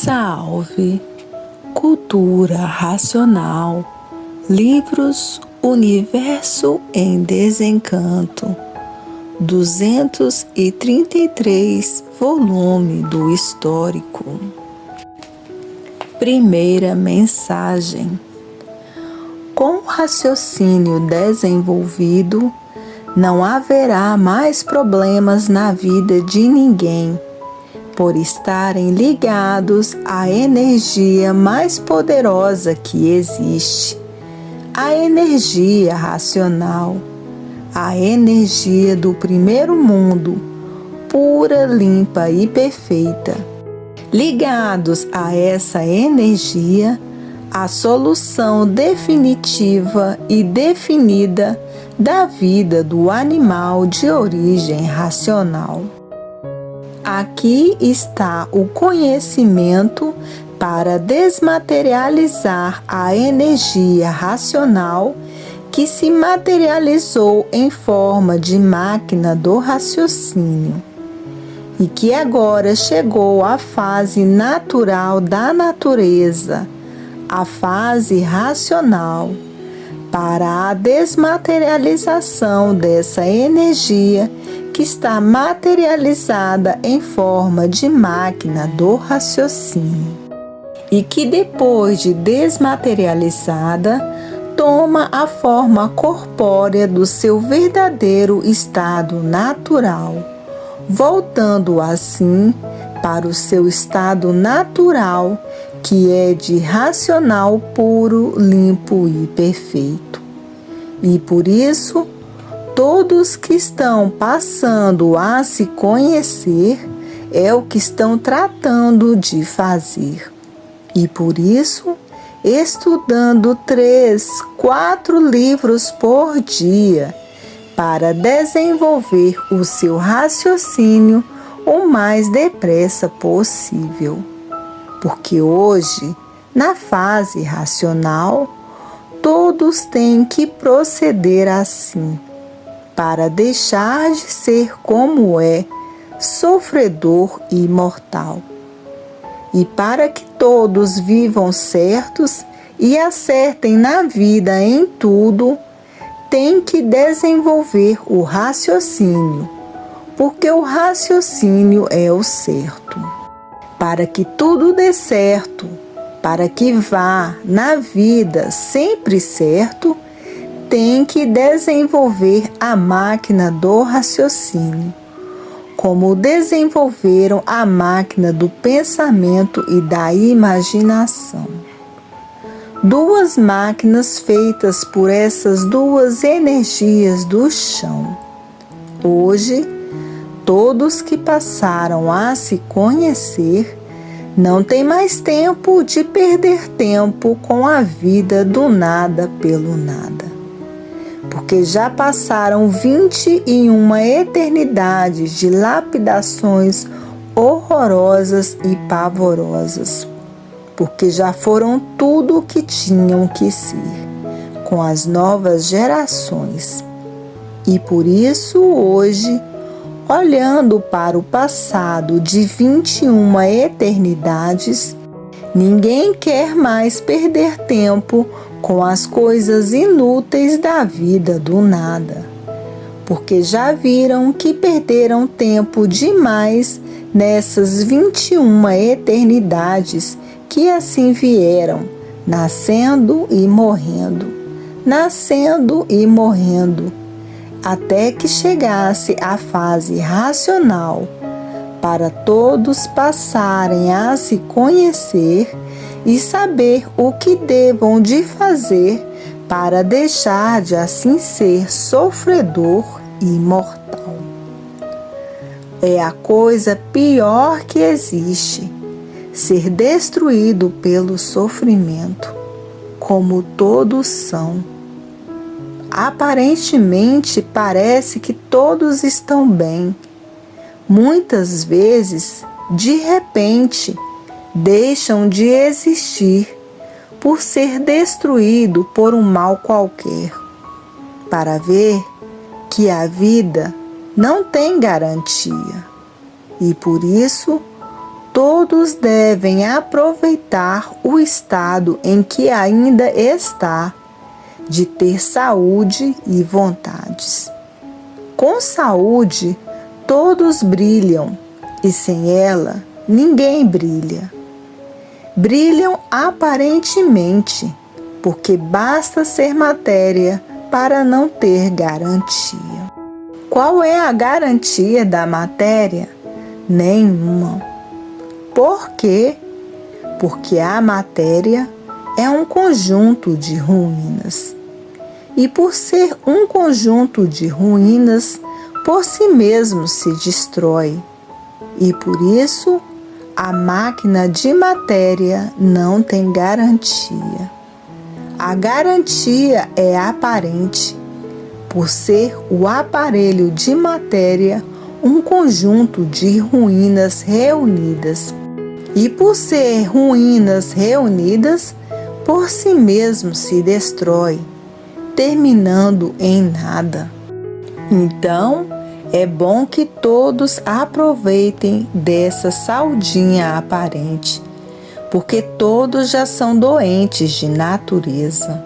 Salve, cultura racional, livros Universo em Desencanto, 233, volume do Histórico. Primeira mensagem. Com o raciocínio desenvolvido, não haverá mais problemas na vida de ninguém, por estarem ligados à energia mais poderosa que existe, a energia racional, a energia do primeiro mundo, pura, limpa e perfeita. Ligados a essa energia, a solução definitiva e definida da vida do animal de origem racional. Aqui está o conhecimento para desmaterializar a energia racional que se materializou em forma de máquina do raciocínio e que agora chegou à fase natural da natureza, a fase racional, para a desmaterialização dessa energia que está materializada em forma de máquina do raciocínio e que depois de desmaterializada toma a forma corpórea do seu verdadeiro estado natural, voltando assim para o seu estado natural, que é de racional puro, limpo e perfeito. E por isso, todos que estão passando a se conhecer é o que estão tratando de fazer. E por isso, estudando 3, 4 livros por dia para desenvolver o seu raciocínio o mais depressa possível. Porque hoje, na fase racional, todos têm que proceder assim, para deixar de ser como é, sofredor e mortal. E para que todos vivam certos e acertem na vida em tudo, tem que desenvolver o raciocínio, porque o raciocínio é o certo. Para que tudo dê certo, para que vá na vida sempre certo, tem que desenvolver a máquina do raciocínio, como desenvolveram a máquina do pensamento e da imaginação. 2 máquinas feitas por essas 2 energias do chão. Hoje, todos que passaram a se conhecer não têm mais tempo de perder tempo com a vida do nada pelo nada, porque já passaram 21 eternidades de lapidações horrorosas e pavorosas, porque já foram tudo o que tinham que ser com as novas gerações. E por isso hoje, olhando para o passado de 21 eternidades, ninguém quer mais perder tempo com as coisas inúteis da vida do nada, porque já viram que perderam tempo demais nessas 21 eternidades que assim vieram, nascendo e morrendo, até que chegasse a fase racional, para todos passarem a se conhecer e saber o que devam de fazer para deixar de assim ser sofredor e mortal. É a coisa pior que existe, ser destruído pelo sofrimento, como todos são. Aparentemente parece que todos estão bem. Muitas vezes, de repente, deixam de existir por ser destruído por um mal qualquer, para ver que a vida não tem garantia e por isso todos devem aproveitar o estado em que ainda está, de ter saúde e vontades. Com saúde, todos brilham, e sem ela, ninguém brilha. Brilham aparentemente, porque basta ser matéria para não ter garantia. Qual é a garantia da matéria? Nenhuma. Por quê? Porque a matéria é um conjunto de ruínas. E por ser um conjunto de ruínas, por si mesmo se destrói. E por isso, a máquina de matéria não tem garantia. A garantia é aparente, por ser o aparelho de matéria um conjunto de ruínas reunidas. E por ser ruínas reunidas, por si mesmo se destrói, terminando em nada. Então, é bom que todos aproveitem dessa saudinha aparente, porque todos já são doentes de natureza.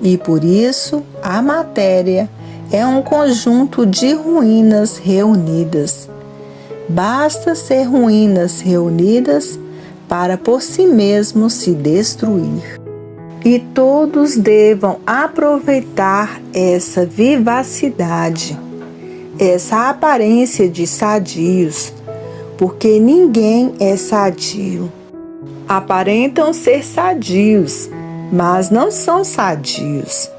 E por isso, a matéria é um conjunto de ruínas reunidas. Basta ser ruínas reunidas para por si mesmo se destruir. E todos devam aproveitar essa vivacidade, essa aparência de sadios, porque ninguém é sadio. Aparentam ser sadios, mas não são sadios,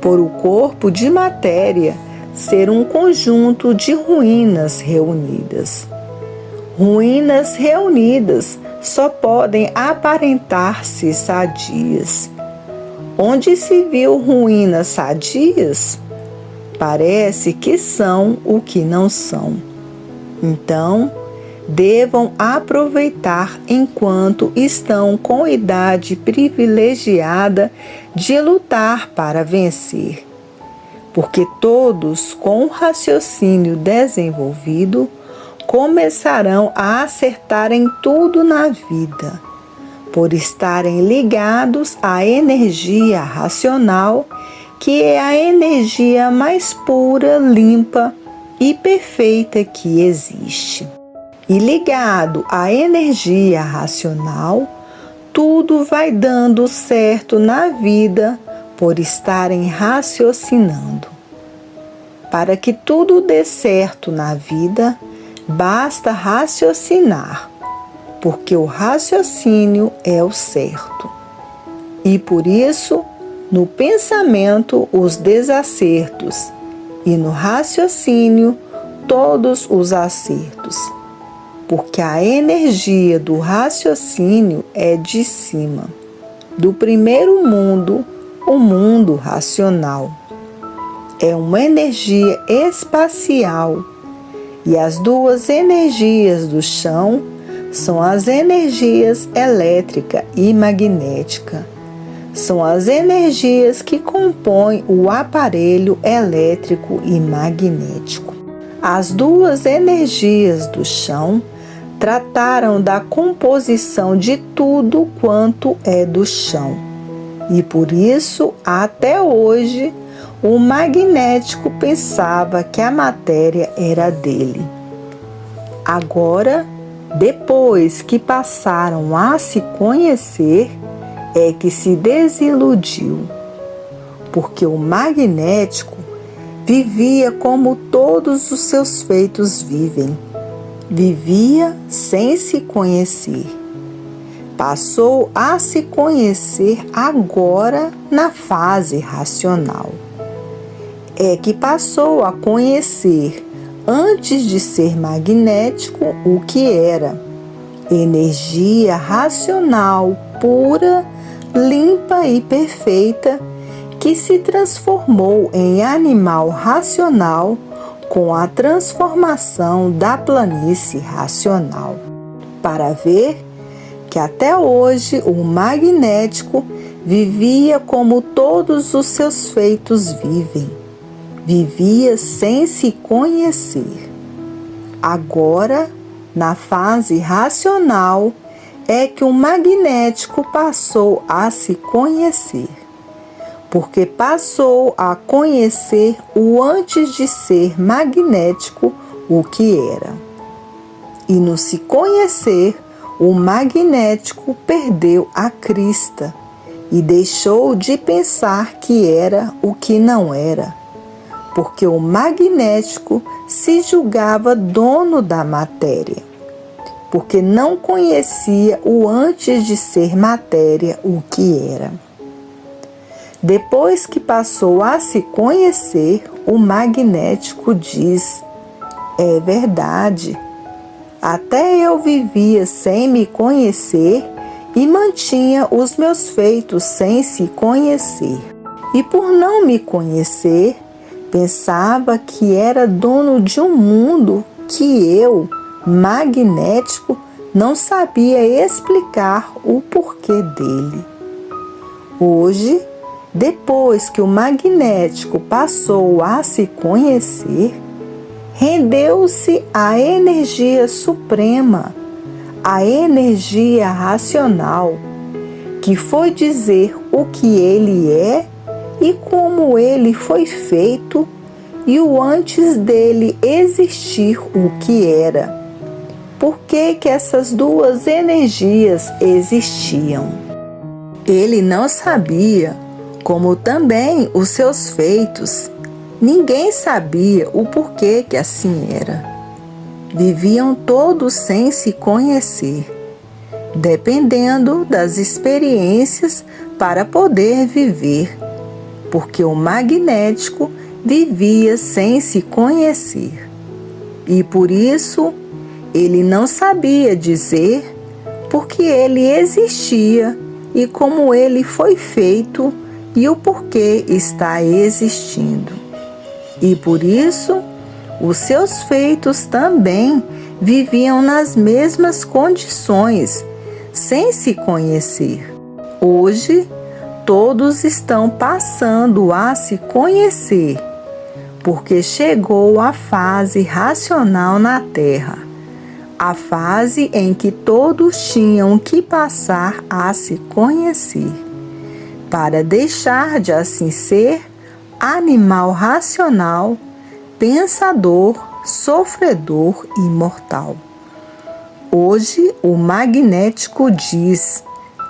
por o corpo de matéria ser um conjunto de ruínas reunidas. Ruínas reunidas só podem aparentar-se sadias. Onde se viu ruínas sadias, parece que são o que não são. Então, devam aproveitar enquanto estão com idade privilegiada de lutar para vencer. Porque todos, com o raciocínio desenvolvido, começarão a acertar em tudo na vida, por estarem ligados à energia racional, que é a energia mais pura, limpa e perfeita que existe. E ligado à energia racional, tudo vai dando certo na vida por estarem raciocinando. Para que tudo dê certo na vida, basta raciocinar, porque o raciocínio é o certo. E por isso, no pensamento, os desacertos, e no raciocínio, todos os acertos. Porque a energia do raciocínio é de cima, do primeiro mundo, o mundo racional. É uma energia espacial, e as duas energias do chão são as energias elétrica e magnética. São as energias que compõem o aparelho elétrico e magnético. As duas energias do chão trataram da composição de tudo quanto é do chão. E por isso, até hoje, o magnético pensava que a matéria era dele. Agora, depois que passaram a se conhecer, é que se desiludiu, porque o magnético vivia como todos os seus feitos vivem. Vivia sem se conhecer. Passou a se conhecer agora na fase racional. É que passou a conhecer, antes de ser magnético, o que era energia racional, pura, limpa e perfeita, que se transformou em animal racional com a transformação da planície racional, para ver que até hoje o magnético vivia como todos os seus feitos vivem. Vivia sem se conhecer. Agora na fase racional, é que o magnético passou a se conhecer, porque passou a conhecer o antes de ser magnético, o que era. E no se conhecer, o magnético perdeu a crista e deixou de pensar que era o que não era, porque o magnético se julgava dono da matéria, porque não conhecia o antes de ser matéria, o que era. Depois que passou a se conhecer, o magnético diz: é verdade, até eu vivia sem me conhecer e mantinha os meus feitos sem se conhecer. E por não me conhecer, pensava que era dono de um mundo que eu, magnético, não sabia explicar o porquê dele. Hoje, depois que o magnético passou a se conhecer, rendeu-se à energia suprema, à energia racional, que foi dizer o que ele é e como ele foi feito e o antes dele existir o que era. Por que essas duas energias existiam? Ele não sabia, como também os seus feitos. Ninguém sabia o porquê que assim era. Viviam todos sem se conhecer, dependendo das experiências para poder viver, porque o magnético vivia sem se conhecer. E por isso, ele não sabia dizer porque ele existia e como ele foi feito e o porquê está existindo. E por isso, os seus feitos também viviam nas mesmas condições, sem se conhecer. Hoje, todos estão passando a se conhecer, porque chegou a fase racional na Terra, a fase em que todos tinham que passar a se conhecer, para deixar de assim ser animal racional, pensador, sofredor e mortal. Hoje o magnético diz: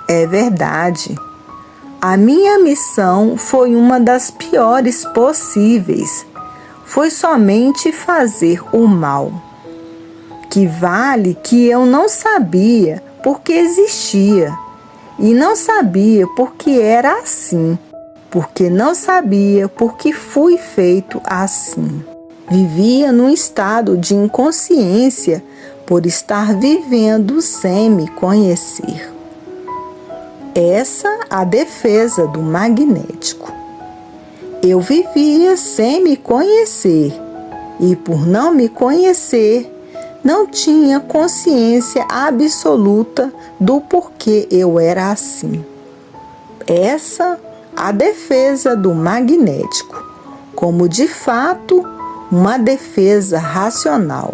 é verdade, a minha missão foi uma das piores possíveis, foi somente fazer o mal. Que vale que eu não sabia porque existia, e não sabia porque era assim, porque não sabia porque fui feito assim. Vivia num estado de inconsciência por estar vivendo sem me conhecer. Essa a defesa do magnético. Eu vivia sem me conhecer e por não me conhecer, não tinha consciência absoluta do porquê eu era assim. Essa a defesa do magnético, como de fato uma defesa racional.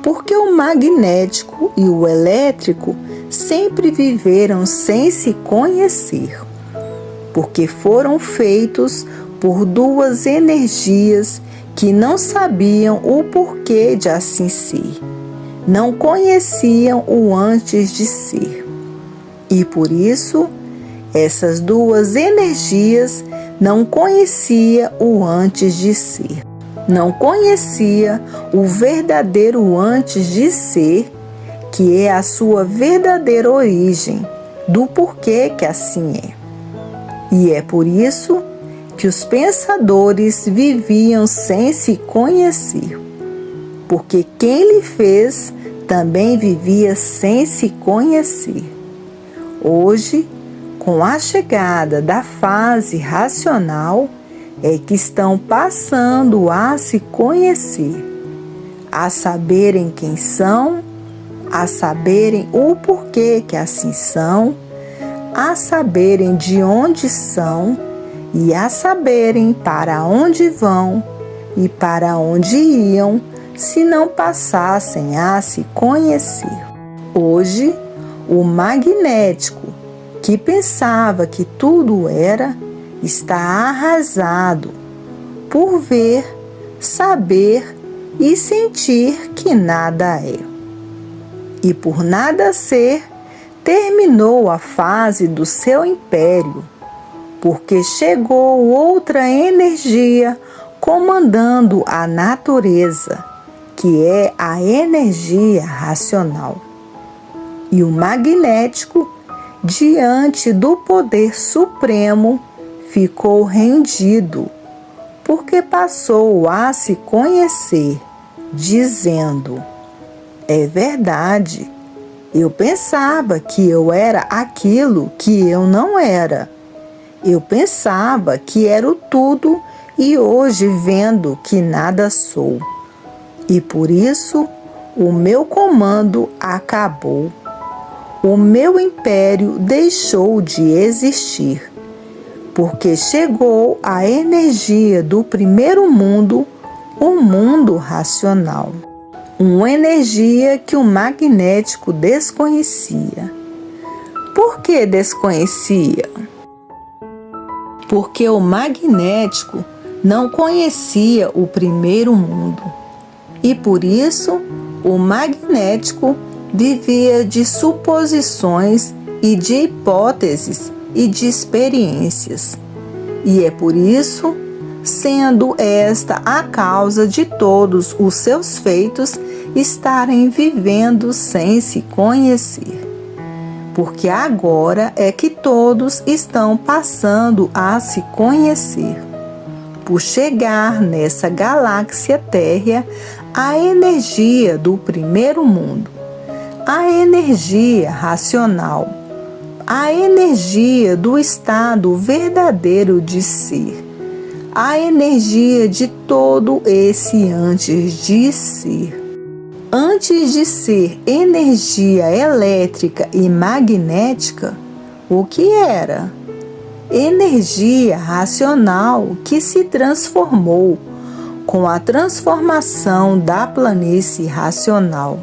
Porque o magnético e o elétrico sempre viveram sem se conhecer, porque foram feitos por duas energias que não sabiam o porquê de assim ser, não conheciam o antes de ser. E por isso, essas duas energias não conheciam o antes de ser, não conhecia o verdadeiro antes de ser, que é a sua verdadeira origem, do porquê que assim é. E é por isso que os pensadores viviam sem se conhecer, porque quem lhe fez também vivia sem se conhecer. Hoje, com a chegada da fase racional, é que estão passando a se conhecer, a saberem quem são, a saberem o porquê que assim são, a saberem de onde são e a saberem para onde vão e para onde iam se não passassem a se conhecer. Hoje, o magnético, que pensava que tudo era, está arrasado por ver, saber e sentir que nada é. E por nada ser, terminou a fase do seu império, porque chegou outra energia comandando a natureza, que é a energia racional. E o magnético, diante do poder supremo, ficou rendido, porque passou a se conhecer, dizendo: é verdade, eu pensava que eu era aquilo que eu não era. Eu pensava que era o tudo e hoje vendo que nada sou. E por isso o meu comando acabou. O meu império deixou de existir, porque chegou a energia do primeiro mundo, o mundo racional. Uma energia que o magnético desconhecia. Por que desconhecia? Porque o magnético não conhecia o primeiro mundo. E por isso, o magnético vivia de suposições e de hipóteses e de experiências. E é por isso, sendo esta a causa de todos os seus feitos estarem vivendo sem se conhecer. Porque agora é que todos estão passando a se conhecer. Por chegar nessa galáxia térrea a energia do primeiro mundo, a energia racional, a energia do estado verdadeiro de ser, a energia de todo esse antes de ser. Antes de ser energia elétrica e magnética, o que era? Energia racional que se transformou com a transformação da planície racional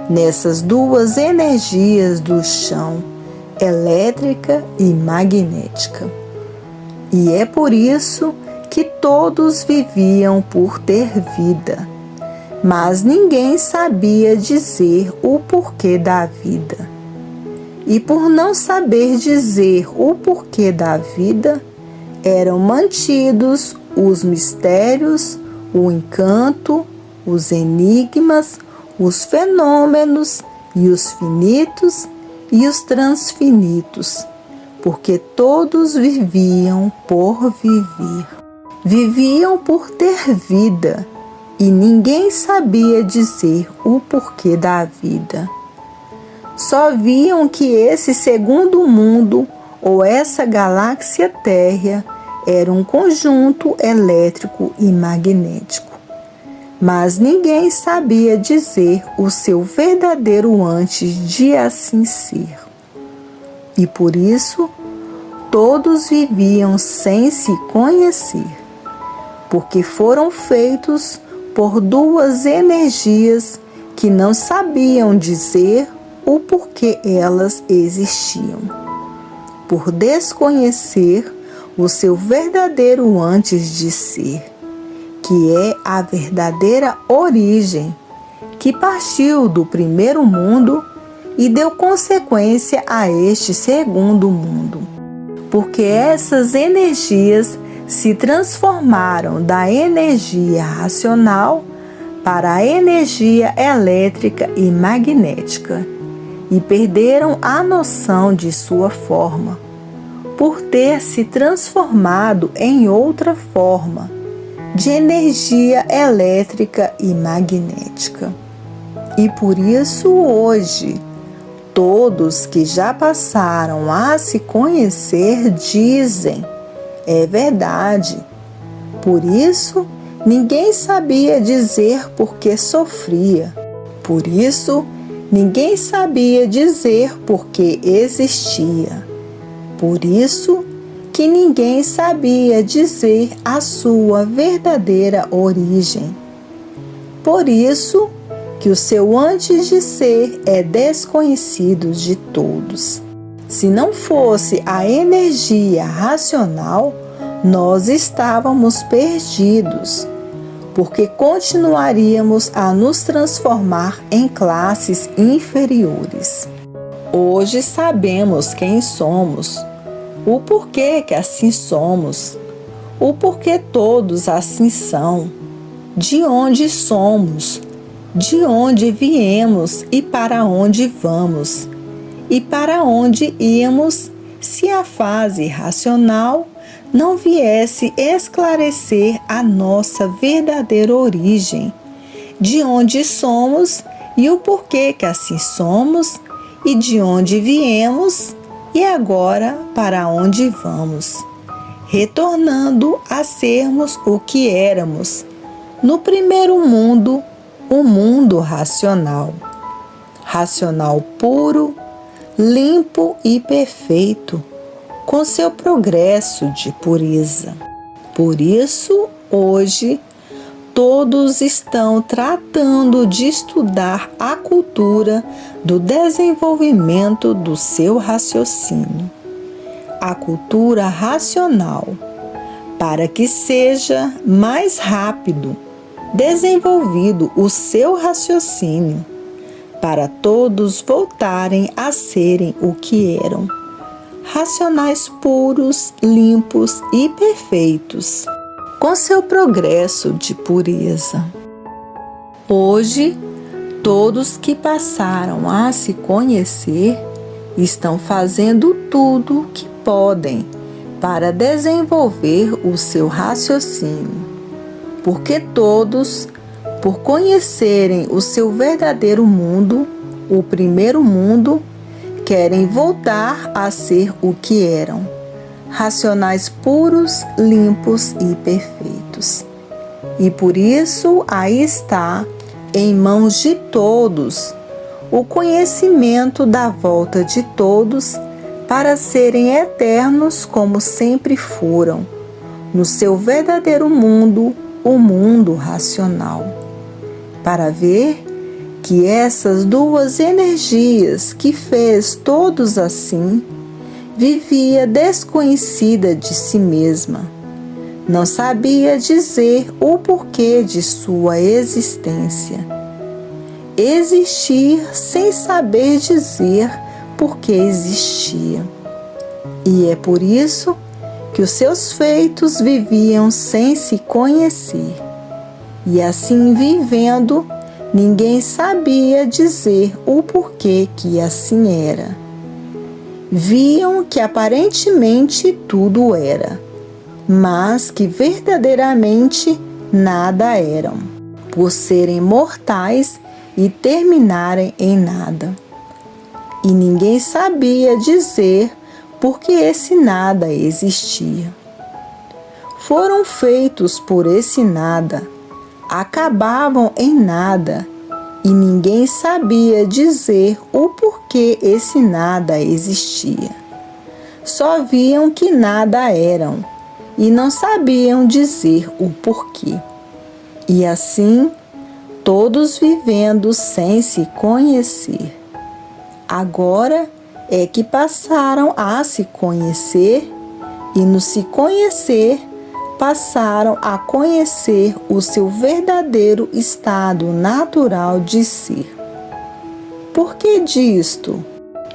nessas duas energias do chão, elétrica e magnética. E é por isso que todos viviam por ter vida, mas ninguém sabia dizer o porquê da vida. E por não saber dizer o porquê da vida, eram mantidos os mistérios, o encanto, os enigmas, os fenômenos e os finitos e os transfinitos, porque todos viviam por viver. Viviam por ter vida e ninguém sabia dizer o porquê da vida. Só viam que esse segundo mundo ou essa galáxia térrea era um conjunto elétrico e magnético. Mas ninguém sabia dizer o seu verdadeiro antes de assim ser. E por isso, todos viviam sem se conhecer, porque foram feitos por duas energias que não sabiam dizer o porquê elas existiam. Por desconhecer o seu verdadeiro antes de ser, que é a verdadeira origem, que partiu do primeiro mundo e deu consequência a este segundo mundo. Porque essas energias se transformaram da energia racional para a energia elétrica e magnética e perderam a noção de sua forma, por ter se transformado em outra forma de energia elétrica e magnética. E por isso hoje, todos que já passaram a se conhecer dizem: é verdade. Por isso, ninguém sabia dizer por que sofria. Por isso, ninguém sabia dizer por que existia. Por isso que ninguém sabia dizer a sua verdadeira origem. Por isso que o seu antes de ser é desconhecido de todos. Se não fosse a energia racional, nós estávamos perdidos, porque continuaríamos a nos transformar em classes inferiores. Hoje sabemos quem somos, o porquê que assim somos, o porquê todos assim são, de onde somos, de onde viemos e para onde vamos, e para onde íamos se a fase racional não viesse esclarecer a nossa verdadeira origem, de onde somos e o porquê que assim somos, e de onde viemos e agora para onde vamos, retornando a sermos o que éramos no primeiro mundo, o mundo racional. Racional puro, limpo e perfeito, com seu progresso de pureza. Por isso, hoje, todos estão tratando de estudar a cultura do desenvolvimento do seu raciocínio, a cultura racional, para que seja mais rápido desenvolvido o seu raciocínio, para todos voltarem a serem o que eram, racionais puros, limpos e perfeitos, com seu progresso de pureza. Hoje, todos que passaram a se conhecer estão fazendo tudo o que podem para desenvolver o seu raciocínio, porque todos, por conhecerem o seu verdadeiro mundo, o primeiro mundo, querem voltar a ser o que eram, racionais puros, limpos e perfeitos. E por isso aí está, em mãos de todos, o conhecimento da volta de todos para serem eternos como sempre foram, no seu verdadeiro mundo, o mundo racional. Para ver que essas duas energias que fez todos assim, vivia desconhecida de si mesma. Não sabia dizer o porquê de sua existência. Existir sem saber dizer por que existia. E é por isso que os seus feitos viviam sem se conhecer. E assim vivendo, ninguém sabia dizer o porquê que assim era. Viam que aparentemente tudo era, mas que verdadeiramente nada eram, por serem mortais e terminarem em nada. E ninguém sabia dizer por que esse nada existia. Foram feitos por esse nada, acabavam em nada, e ninguém sabia dizer o porquê esse nada existia. Só viam que nada eram, e não sabiam dizer o porquê. E assim, todos vivendo sem se conhecer. Agora é que passaram a se conhecer, e no se conhecer, passaram a conhecer o seu verdadeiro estado natural de ser. Por que disto?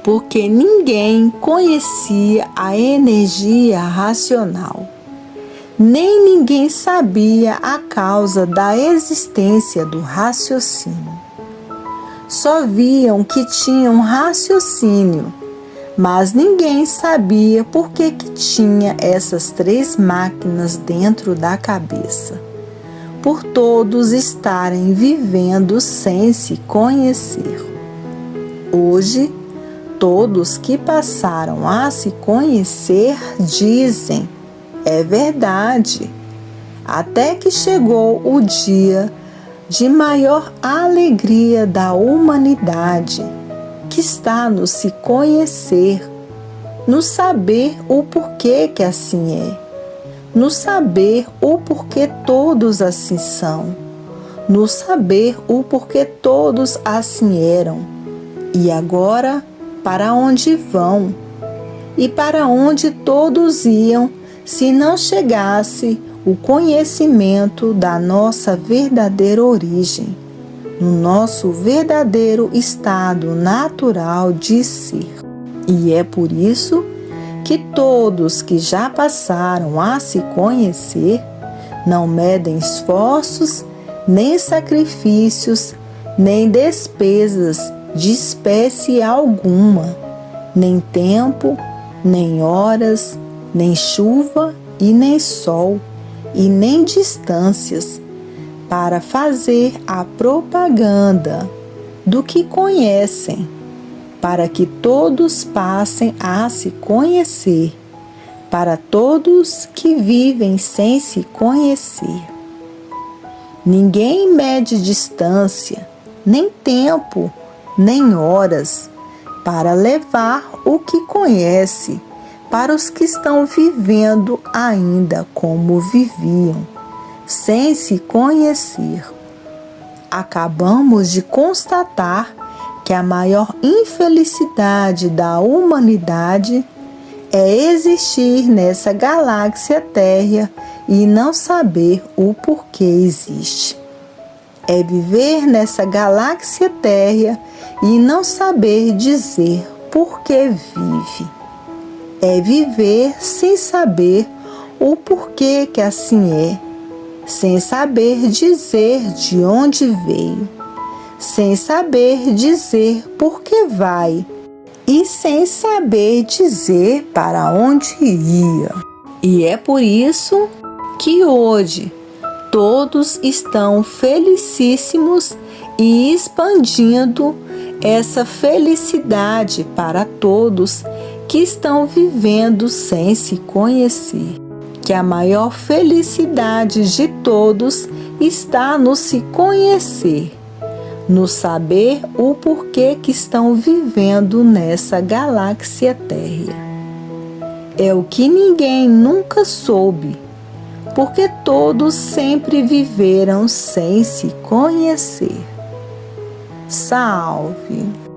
Porque ninguém conhecia a energia racional, nem ninguém sabia a causa da existência do raciocínio. Só viam que tinham raciocínio, mas ninguém sabia por que tinha essas 3 máquinas dentro da cabeça, por todos estarem vivendo sem se conhecer. Hoje, todos que passaram a se conhecer dizem: é verdade, até que chegou o dia de maior alegria da humanidade, que está no se conhecer, no saber o porquê que assim é, no saber o porquê todos assim são, no saber o porquê todos assim eram. E agora, para onde vão? E para onde todos iam se não chegasse o conhecimento da nossa verdadeira origem, no nosso verdadeiro estado natural de ser. E é por isso que todos que já passaram a se conhecer não medem esforços, nem sacrifícios, nem despesas de espécie alguma, nem tempo, nem horas, nem chuva e nem sol, e nem distâncias, para fazer a propaganda do que conhecem, para que todos passem a se conhecer, para todos que vivem sem se conhecer. Ninguém mede distância, nem tempo, nem horas, para levar o que conhece para os que estão vivendo ainda como viviam, sem se conhecer. Acabamos de constatar que a maior infelicidade da humanidade é existir nessa galáxia térrea e não saber o porquê existe. É viver nessa galáxia térrea e não saber dizer por que vive. É viver sem saber o porquê que assim é, sem saber dizer de onde veio, sem saber dizer por que vai e sem saber dizer para onde ia. E é por isso que hoje todos estão felicíssimos e expandindo essa felicidade para todos que estão vivendo sem se conhecer. Que a maior felicidade de todos está no se conhecer, no saber o porquê que estão vivendo nessa galáxia térrea. É o que ninguém nunca soube, porque todos sempre viveram sem se conhecer. Salve!